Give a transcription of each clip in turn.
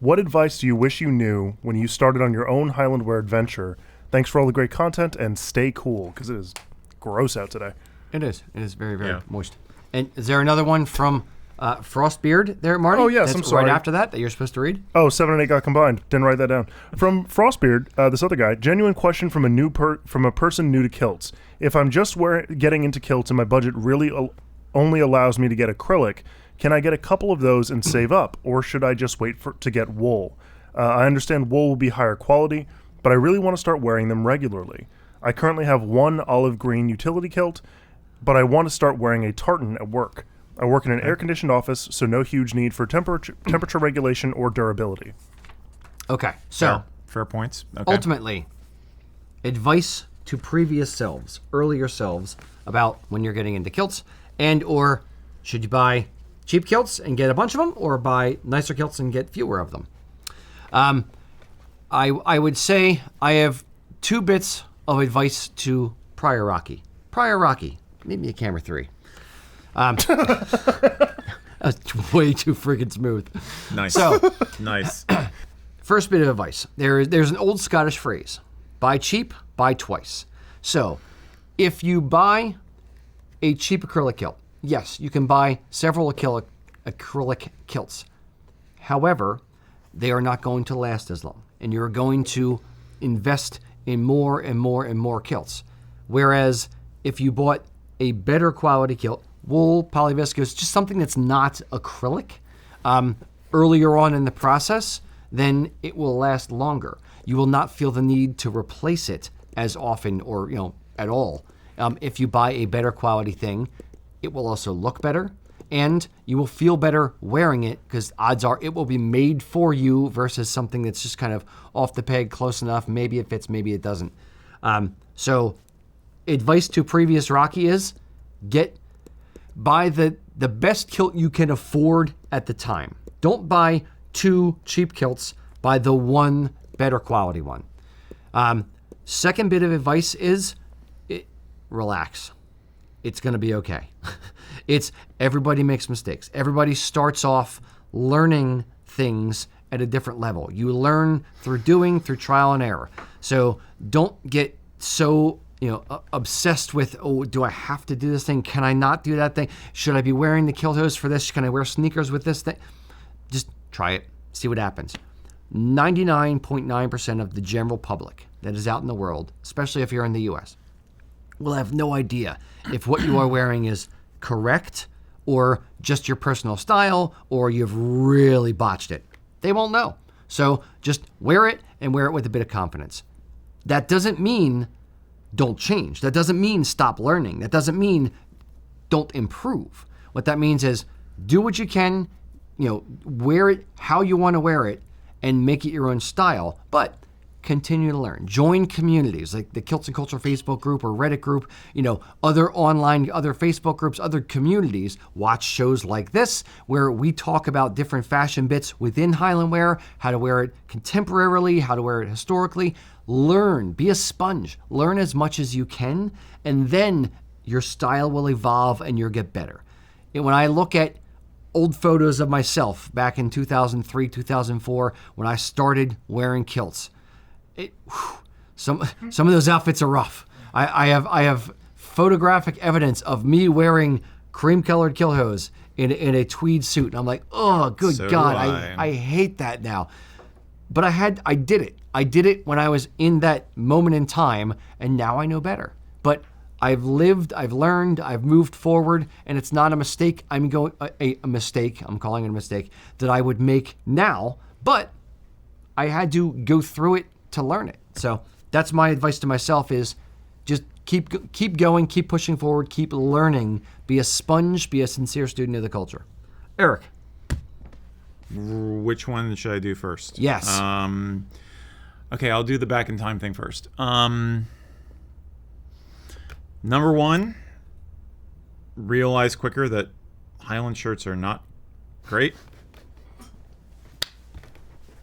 What advice do you wish you knew when you started on your own Highland wear adventure? Thanks for all the great content and stay cool, because it is gross out today. It is. It is very, very moist. And is there another one from Frostbeard there, Marty? Oh, yes, That's I'm sorry. right after that you're supposed to read? Oh, 7 and 8 got combined. Didn't write that down. From Frostbeard, this other guy, genuine question from a person new to kilts. If I'm just getting into kilts and my budget really only allows me to get acrylic, can I get a couple of those and save up, or should I just wait to get wool? I understand wool will be higher quality, but I really want to start wearing them regularly. I currently have one olive green utility kilt, but I want to start wearing a tartan at work. I work in an air-conditioned office, so no huge need for temperature regulation or durability. Okay, so fair points. Okay. Ultimately, advice to previous selves, earlier selves, about when you're getting into kilts, and or should you buy cheap kilts and get a bunch of them, or buy nicer kilts and get fewer of them? I would say I have 2 bits of advice to Prior Rocky. Prior Rocky, maybe a camera 3. That's way too freaking smooth. Nice. So, nice. First bit of advice. There's an old Scottish phrase: buy cheap, buy twice. So, if you buy a cheap acrylic kilt, yes, you can buy several acrylic kilts. However, they are not going to last as long, and you're going to invest in more and more and more kilts. Whereas, if you bought a better quality kilt, wool, polyviscose, just something that's not acrylic, earlier on in the process, then it will last longer. You will not feel the need to replace it as often or at all. If you buy a better quality thing, it will also look better, and you will feel better wearing it, because odds are it will be made for you versus something that's just kind of off the peg, close enough. Maybe it fits, maybe it doesn't. So advice to previous Rocky is buy the best kilt you can afford at the time. Don't buy 2 cheap kilts. Buy the one better quality one. Second bit of advice is relax. It's going to be okay. Everybody makes mistakes. Everybody starts off learning things at a different level. You learn through doing, through trial and error. So don't get so obsessed with, do I have to do this thing? Can I not do that thing? Should I be wearing the kilt hose for this? Can I wear sneakers with this thing? Just try it. See what happens. 99.9% of the general public that is out in the world, especially if you're in the U.S., will have no idea if what you are wearing is correct or just your personal style or you've really botched it. They won't know. So just wear it and wear it with a bit of confidence. That doesn't mean don't change. That doesn't mean stop learning. That doesn't mean don't improve. What that means is do what you can, wear it how you want to wear it and make it your own style, but continue to learn. Join communities like the Kilts and Culture Facebook group or Reddit group, other Facebook groups, other communities. Watch shows like this where we talk about different fashion bits within Highland wear, how to wear it contemporarily, how to wear it historically. Learn, be a sponge, learn as much as you can, and then your style will evolve and you'll get better. And when I look at old photos of myself back in 2003, 2004, when I started wearing kilts, some of those outfits are rough. I have photographic evidence of me wearing cream-colored kilt hose in a tweed suit, and I'm like, oh, good God, I hate that now. But I did it. I did it when I was in that moment in time, and now I know better. But I've lived, I've learned, I've moved forward, and it's not a mistake. I'm calling it a mistake that I would make now, but I had to go through it to learn it. So that's my advice to myself is just keep going, keep pushing forward, keep learning, be a sponge, be a sincere student of the culture. Eric. Which one should I do first? Yes. Okay, I'll do the back in time thing first. Number 1, realize quicker that Highland shirts are not great.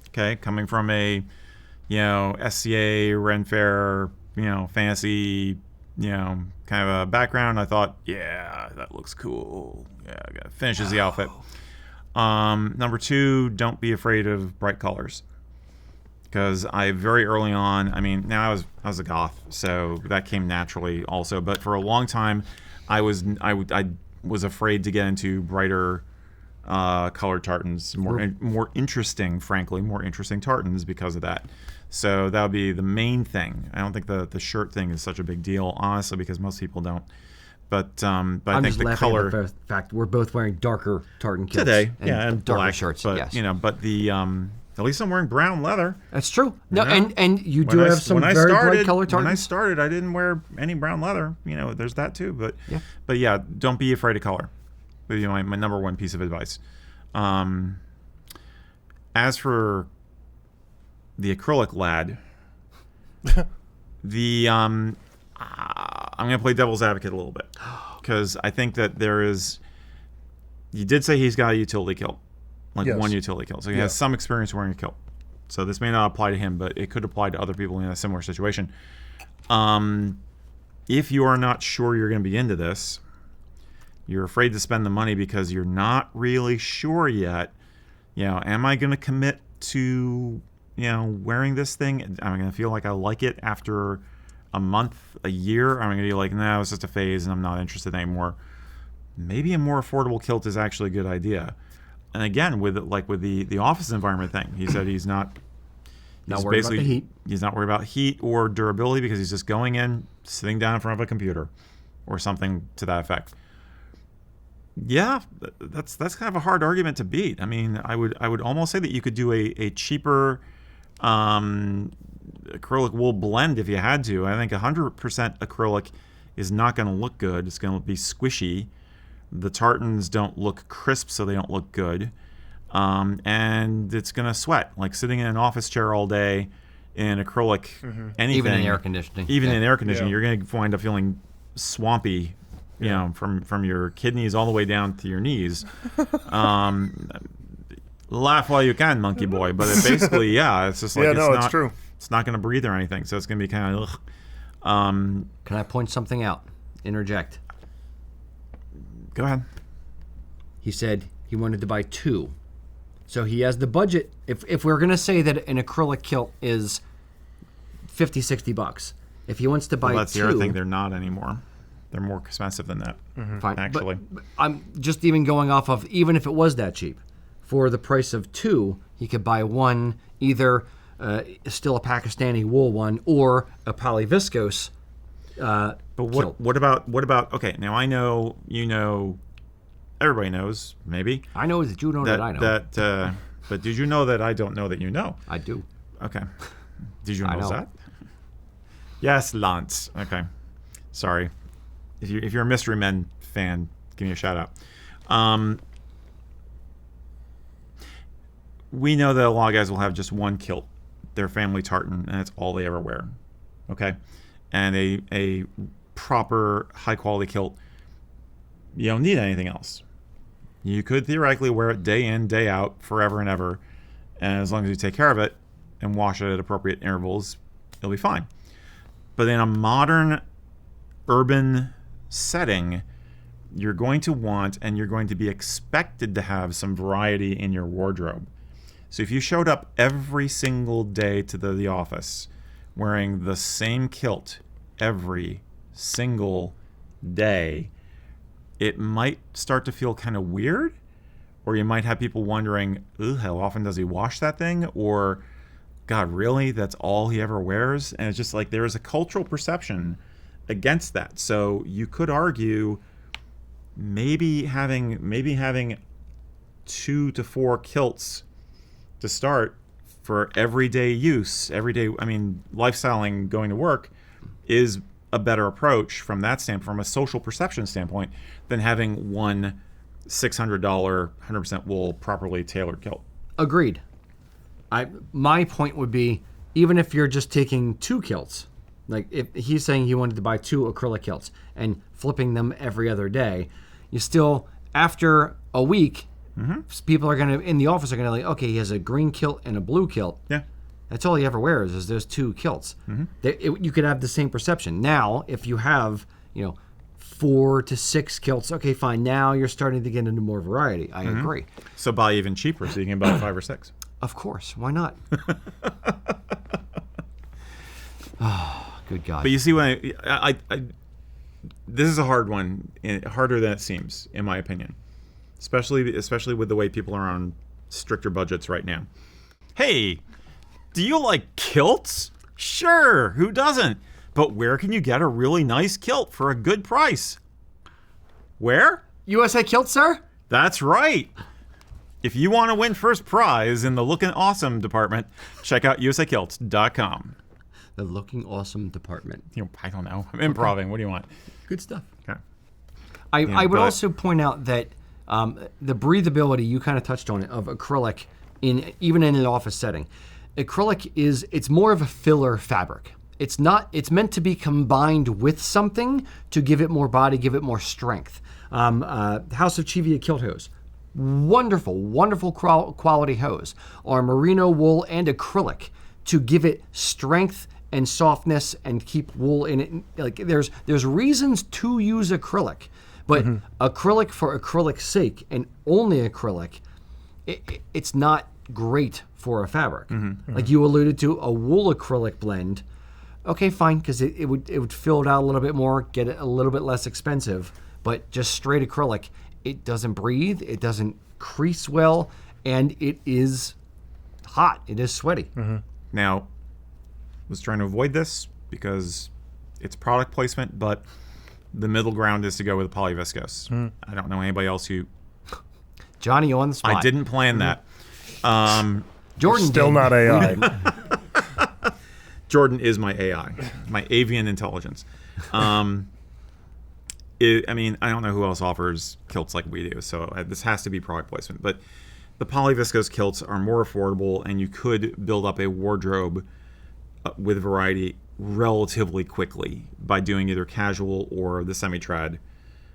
Okay, coming from a, SCA, Ren Fair, fantasy, kind of a background, I thought, yeah, that looks cool. Yeah, finishes the outfit. Number 2, don't be afraid of bright colors. Because I very early on, I mean, now I was a goth, so that came naturally also. But for a long time, I was afraid to get into brighter colored tartans, more interesting, frankly, more interesting tartans because of that. So that would be the main thing. I don't think the shirt thing is such a big deal, honestly, because most people don't. But I think the color. At the fact we're both wearing darker tartan kilts today, and darker black shirts. But yes, but the at least I'm wearing brown leather. that's true. No, You know? and you do have some very bright color tartans. When I started, I didn't wear any brown leather. There's that too. But yeah, don't be afraid of color. Would be my number one piece of advice. As for the acrylic lad, I'm going to play devil's advocate a little bit because I think that there is. You did say he's got a utility kilt, like Yes. one utility kilt, so he has some experience wearing a kilt. So this may not apply to him, but it could apply to other people in a similar situation. If you are not sure you're going to be into this, you're afraid to spend the money because you're not really sure yet. Am I going to commit to wearing this thing? Am I going to feel like I like it after a month, a year? Am I going to be like, no, it's just a phase and I'm not interested anymore? Maybe a more affordable kilt is actually a good idea. And again, with the office environment thing, he said he's not worried about the heat. He's not worried about heat or durability because he's just going in, sitting down in front of a computer or something to that effect. Yeah, that's kind of a hard argument to beat. I mean, I would almost say that you could do a cheaper acrylic wool blend if you had to. I think 100% acrylic is not going to look good. It's going to be squishy. The tartans don't look crisp, so they don't look good. And it's going to sweat. Like sitting in an office chair all day in acrylic, anything. Even in air conditioning. In air conditioning, you're going to wind up feeling swampy, from your kidneys all the way down to your knees. Laugh while you can, monkey boy. But it basically, it's just like it's true. It's not going to breathe or anything, so it's going to be kind of. Can I point something out? Interject. Go ahead. He said he wanted to buy 2. So he has the budget. If we're going to say that an acrylic kilt is $50-$60, if he wants to buy 2... that's the other thing. They're not anymore. They're more expensive than that, fine. actually. But I'm just even going off of, even if it was that cheap, for the price of 2, he could buy one, either still a Pakistani wool one or a polyviscose But kilt. what about? Okay, now I know everybody knows maybe. I know that you know that I know. But did you know that I don't know that you know? I do. Okay. Did you I know know. that? Yes, Lance. Okay. Sorry. If you're a Mystery Men fan, give me a shout out. We know that a lot of guys will have just one kilt, their family tartan, and that's all they ever wear. Okay? And a proper high quality kilt, you don't need anything else. You could theoretically wear it day in, day out, forever and ever, and as long as you take care of it and wash it at appropriate intervals, it'll be fine. But in a modern urban setting, you're going to want and you're going to be expected to have some variety in your wardrobe. So if you showed up every single day to the office wearing the same kilt every single day, it might start to feel kind of weird, or you might have people wondering, how often does he wash that thing? Or, God, really? That's all he ever wears? And it's just like there is a cultural perception against that. So you could argue maybe having 2 to 4 kilts to start for everyday use, lifestyling, going to work is a better approach from that standpoint, from a social perception standpoint, than having one $600 100% wool properly tailored kilt. Agreed. My point would be, even if you're just taking 2 kilts, like if he's saying he wanted to buy 2 acrylic kilts and flipping them every other day, you still, after a week, people are going to, in the office, are going to like, okay, he has a green kilt and a blue kilt. Yeah. That's all he ever wears is those 2 kilts. You could have the same perception. Now, if you have, 4 to 6 kilts. Okay, fine. Now you're starting to get into more variety. I agree. So buy even cheaper, so you can buy 5 or 6. Of course. Why not? Oh, good God. But you see, when I this is a hard one, harder than it seems, in my opinion. Especially with the way people are on stricter budgets right now. Hey, do you like kilts? Sure, who doesn't? But where can you get a really nice kilt for a good price? Where? USA Kilt, sir? That's right. If you want to win first prize in the looking awesome department, check out usakilts.com. The looking awesome department. I don't know. I'm improving. What do you want? Good stuff. Okay. I would also point out that the breathability, you kind of touched on it, of acrylic, even in an office setting. Acrylic it's more of a filler fabric. It's meant to be combined with something to give it more body, give it more strength. House of Chivia kilt hose. Wonderful quality hose. Or merino wool and acrylic to give it strength and softness and keep wool in it. Like there's reasons to use acrylic, but acrylic for acrylic's sake and only acrylic, it's not great for a fabric. Like you alluded to, a wool acrylic blend. Okay, fine, because it would fill it out a little bit more, get it a little bit less expensive. But just straight acrylic, it doesn't breathe, it doesn't crease well, and it is hot. It is sweaty. Now, was trying to avoid this because it's product placement, but the middle ground is to go with polyviscose. I don't know anybody else who... Johnny on the spot. I didn't plan that. Jordan Still did. not AI. Jordan is my AI, my avian intelligence. I mean, I don't know who else offers kilts like we do, so this has to be product placement. But the polyviscose kilts are more affordable, and you could build up a wardrobe with variety relatively quickly by doing either casual or the semi-trad.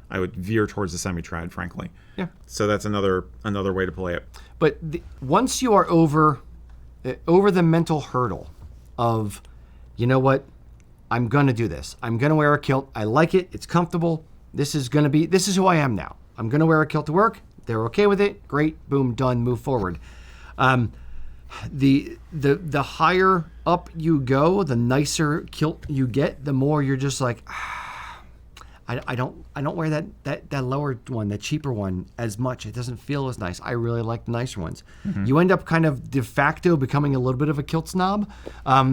I would veer towards the semi-trad, frankly. Yeah. So that's another way to play it. But once you are over the mental hurdle of, you know what, I'm gonna do this. I'm gonna wear a kilt. I like it. It's comfortable. This is who I am now. I'm gonna wear a kilt to work. They're okay with it. Great. Boom. Done. Move forward. The higher up you go, the nicer kilt you get, the more you're just like, I don't wear that lower one, that cheaper one as much. It doesn't feel as nice. I really like the nicer ones. You end up kind of de facto becoming a little bit of a kilt snob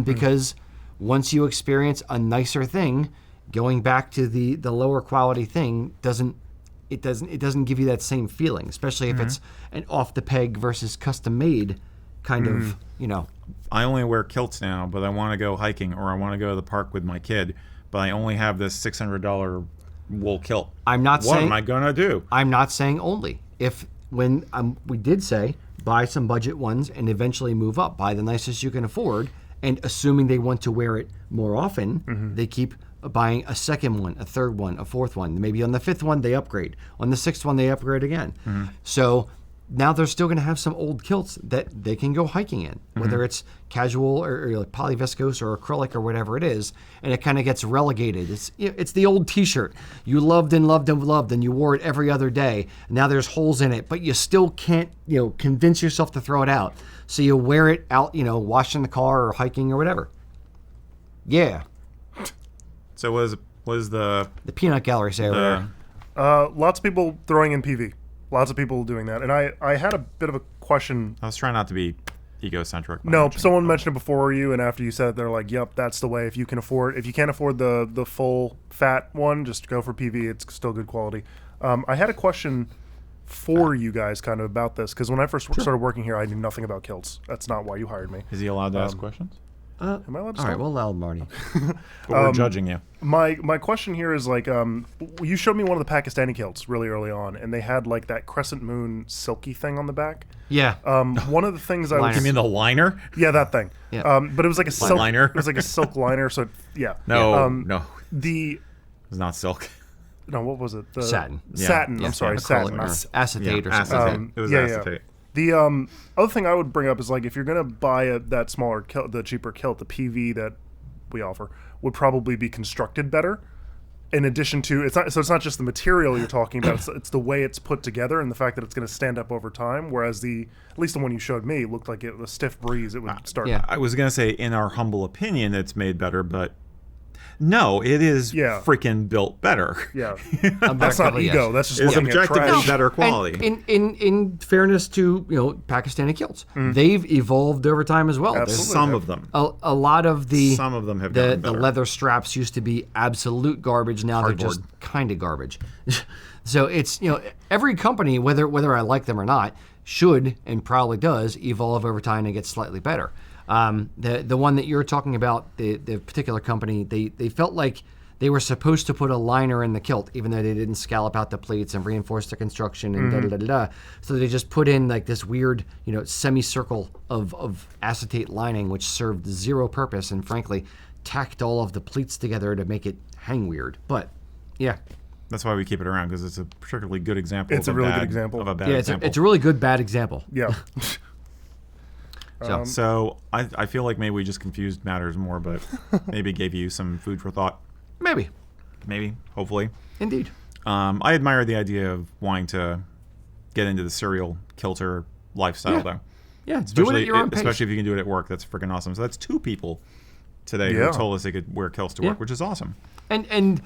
because once you experience a nicer thing, going back to the lower quality thing doesn't give you that same feeling, especially if it's an off the peg versus custom made kind of, I only wear kilts now, but I want to go hiking or I want to go to the park with my kid, but I only have this $600 wool kilt. I'm not what saying am I gonna do? I'm not saying only. We did say buy some budget ones and eventually move up, buy the nicest you can afford, and assuming they want to wear it more often, they keep buying a second one, a third one, a fourth one. Maybe on the fifth one they upgrade. On the sixth one they upgrade again. So now they're still going to have some old kilts that they can go hiking in, whether it's casual or like polyviscose or acrylic or whatever it is, and it kind of gets relegated. It's the old T-shirt you loved and loved and loved, and you wore it every other day. Now there's holes in it, but you still can't convince yourself to throw it out. So you wear it out, washing the car or hiking or whatever. Yeah. So was the peanut gallery say over there. Lots of people throwing in PV. Lots of people doing that. And I had a bit of a question. I was trying not to be egocentric. No, someone mentioned it before you, and after you said it, they're like, yep, that's the way. If you can't afford the full fat one, just go for PV. It's still good quality. I had a question for you guys kind of about this, because when I first started working here, I knew nothing about kilts. That's not why you hired me. Is he allowed to ask questions? Am I allowed to All start? right, we'll allow Marty. But we're judging you. My question here is like, you showed me one of the Pakistani kilts really early on, and they had like that crescent moon silky thing on the back. Yeah. One of the things I Liner. was... You mean the liner? Yeah, that thing. Yeah. But it was like a silk liner. It was like a silk liner. So yeah. No, Yeah. no, The it's not silk. no, what was it? The Satin. Satin. Yeah, I'm sorry, acrylic satin. or acetate or Yeah, something. acetate. It was yeah, acetate. The other thing I would bring up is like if you're gonna buy that smaller kilt, the cheaper kilt, the PV that we offer would probably be constructed better in addition to it's not just the material you're talking about, it's the way it's put together and the fact that it's going to stand up over time, whereas at least the one you showed me looked like it was a stiff breeze, it would start. I was going to say, in our humble opinion, it's made better, but no, it is freaking built better. Yeah. That's not ego. That's just it's looking at objectively trash. better quality. And in fairness to Pakistani kilts, they've evolved over time as well. Absolutely. Some of them. A lot of some of them have the gotten better. leather straps used to be absolute garbage. Now they're just kind of garbage. So it's every company, whether I like them or not, should and probably does evolve over time and get slightly better. The one that you're talking about, the particular company, they felt like they were supposed to put a liner in the kilt, even though they didn't scallop out the pleats and reinforce the construction and da-da-da-da-da. So they just put in like this weird, semicircle of acetate lining, which served zero purpose and frankly tacked all of the pleats together to make it hang weird. But yeah. That's why we keep it around, because it's a particularly good example. It's a really good example of a bad example. It's a really good bad example. Yeah. So I feel like maybe we just confused matters more, but maybe gave you some food for thought. Maybe, hopefully. Indeed. I admire the idea of wanting to get into the serial kilter lifestyle, though. Yeah, do it at your own pace. Especially if you can do it at work. That's freaking awesome. So that's 2 people today who told us they could wear kilts to work, which is awesome. And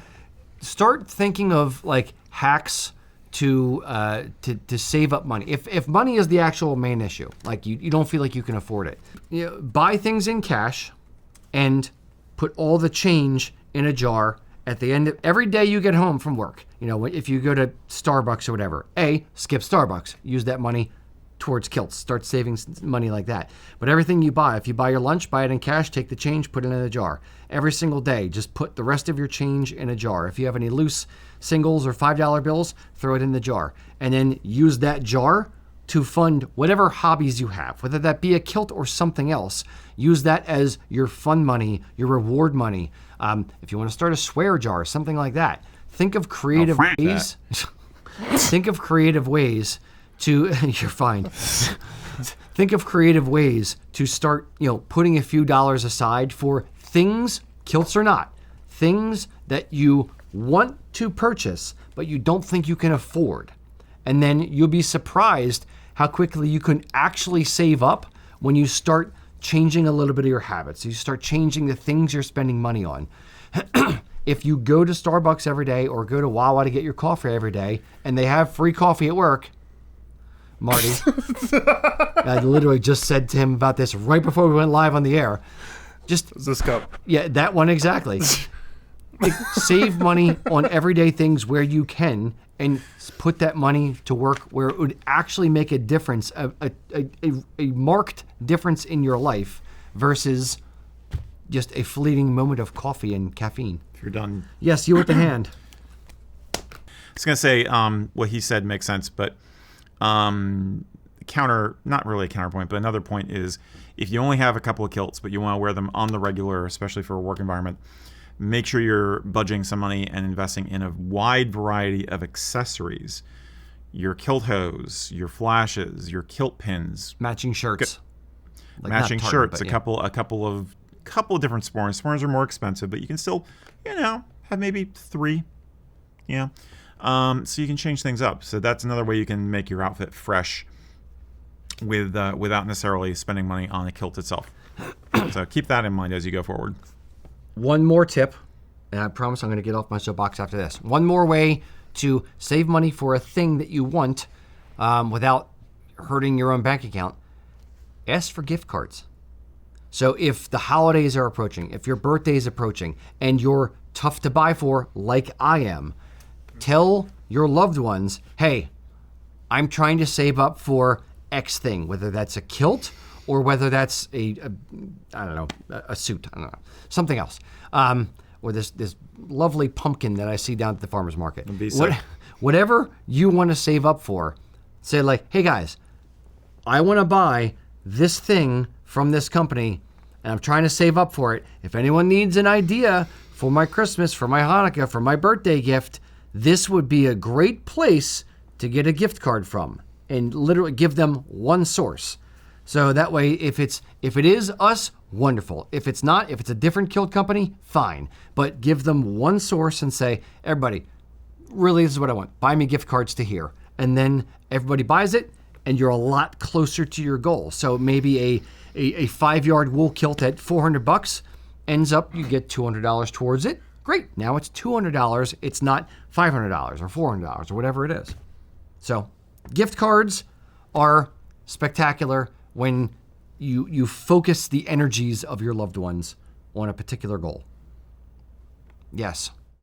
start thinking of like hacks to save up money. If money is the actual main issue, like you don't feel like you can afford it, buy things in cash and put all the change in a jar at the end of every day you get home from work. If you go to Starbucks or whatever, skip Starbucks. Use that money towards kilts. Start saving money like that. But everything you buy, if you buy your lunch, buy it in cash, take the change, put it in a jar. Every single day, just put the rest of your change in a jar. If you have any loose singles or $5 bills, throw it in the jar. And then use that jar to fund whatever hobbies you have, whether that be a kilt or something else. Use that as your fun money, your reward money. If you want to start a swear jar, something like that. Think of creative ways. Think of creative ways to you're fine. Think of creative ways to start, putting a few dollars aside for things, kilts or not, things that you want to purchase, but you don't think you can afford. And then you'll be surprised how quickly you can actually save up when you start changing a little bit of your habits. You start changing the things you're spending money on. If you go to Starbucks every day or go to Wawa to get your coffee every day and they have free coffee at work, Marty, I literally just said to him about this right before we went live on the air. Just this cup. Yeah, that one exactly. Save money on everyday things where you can and put that money to work where it would actually make a difference, a marked difference in your life versus just a fleeting moment of coffee and caffeine. If you're done. Yes, you with the hand. I was going to say what he said makes sense, but not really a counterpoint, but another point is if you only have a couple of kilts, but you want to wear them on the regular, especially for a work environment, make sure you're budgeting some money and investing in a wide variety of accessories. Your kilt hose, your flashes, your kilt pins, matching shirts, matching shirts. A couple of different sporrans. Sporrans are more expensive, but you can still, have maybe 3. Yeah. So you can change things up. So that's another way you can make your outfit fresh without necessarily spending money on a kilt itself. So keep that in mind as you go forward. One more tip, and I promise I'm going to get off my soapbox after this. One more way to save money for a thing that you want without hurting your own bank account. Ask for gift cards. So if the holidays are approaching, if your birthday is approaching, and you're tough to buy for, like I am, tell your loved ones, hey, I'm trying to save up for X thing, whether that's a kilt or whether that's a suit, I don't know, something else. Or this lovely pumpkin that I see down at the farmer's market. Whatever you want to save up for, say like, hey guys, I want to buy this thing from this company and I'm trying to save up for it. If anyone needs an idea for my Christmas, for my Hanukkah, for my birthday gift, this would be a great place to get a gift card from, and literally give them one source. So that way, if it is us, wonderful. If it's not, if it's a different kilt company, fine. But give them one source and say, everybody, really, this is what I want. Buy me gift cards to here. And then everybody buys it, and you're a lot closer to your goal. So maybe a 5-yard wool kilt at $400 ends up, you get $200 towards it. Great. Now it's $200. It's not $500 or $400 or whatever it is. So gift cards are spectacular when you focus the energies of your loved ones on a particular goal. Yes.